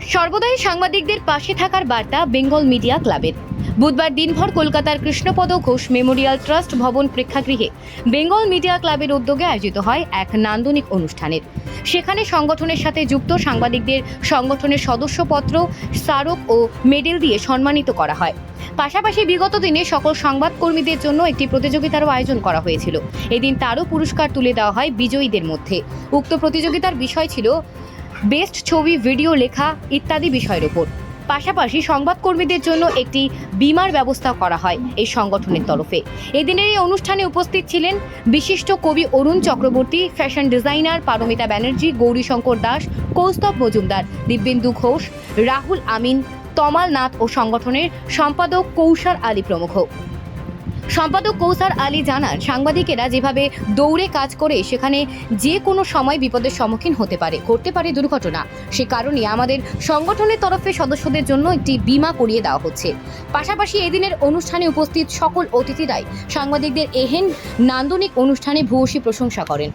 সর্বদাই সাংবাদিকদের পাশে থাকার বার্তা বেঙ্গল মিডিয়া ক্লাবের। বুধবার দিনভর কলকাতার কৃষ্ণপদ ঘোষ মেমোরিয়াল ট্রাস্ট ভবন প্রেক্ষাগৃহে বেঙ্গল মিডিয়া ক্লাবের উদ্যোগে আয়োজিত হয় এক নান্দনিক অনুষ্ঠানের। সেখানে সংগঠনের সাথে যুক্ত সাংবাদিকদের সংগঠনের সদস্যপত্র, স্মারক ও মেডেল দিয়ে সম্মানিত করা হয়। পাশাপাশি বিগত দিনে সকল সংবাদকর্মীদের জন্য একটি প্রতিযোগিতারও আয়োজন করা হয়েছিল। এদিন তারও পুরস্কার তুলে দেওয়া হয় বিজয়ীদের মধ্যে। উক্ত প্রতিযোগিতার বিষয় ছিল বেস্ট ছবি, ভিডিও, লেখা ইত্যাদি বিষয়ের উপর। পাশাপাশি সংবাদকর্মীদের জন্য একটি বীমার ব্যবস্থা করা হয় এই সংগঠনের তরফে। এদিনের এই অনুষ্ঠানে উপস্থিত ছিলেন বিশিষ্ট কবি অরুণ চক্রবর্তী, ফ্যাশন ডিজাইনার পারমিতা ব্যানার্জি, গৌরীশঙ্কর দাস, কৌস্তব মজুমদার, দিব্যেন্দু ঘোষ, রাহুল আমিন, তমাল নাথ ও সংগঠনের সম্পাদক কৌশার আলী প্রমুখ। সম্পাদক কৌশার আলী জানান, সাংবাদিকেরা যেভাবে দৌড়ে কাজ করে সেখানে যে কোনো সময় বিপদের সম্মুখীন ঘটতে পারে দুর্ঘটনা। সে কারণে আমাদের সংগঠনের তরফে সদস্যদের জন্য একটি বীমা করিয়ে দেওয়া হচ্ছে। পাশাপাশি এদিনের অনুষ্ঠানে উপস্থিত সকল অতিথিরাই সাংবাদিকদের এহেন নান্দনিক অনুষ্ঠানে ভূয়সী প্রশংসা করেন।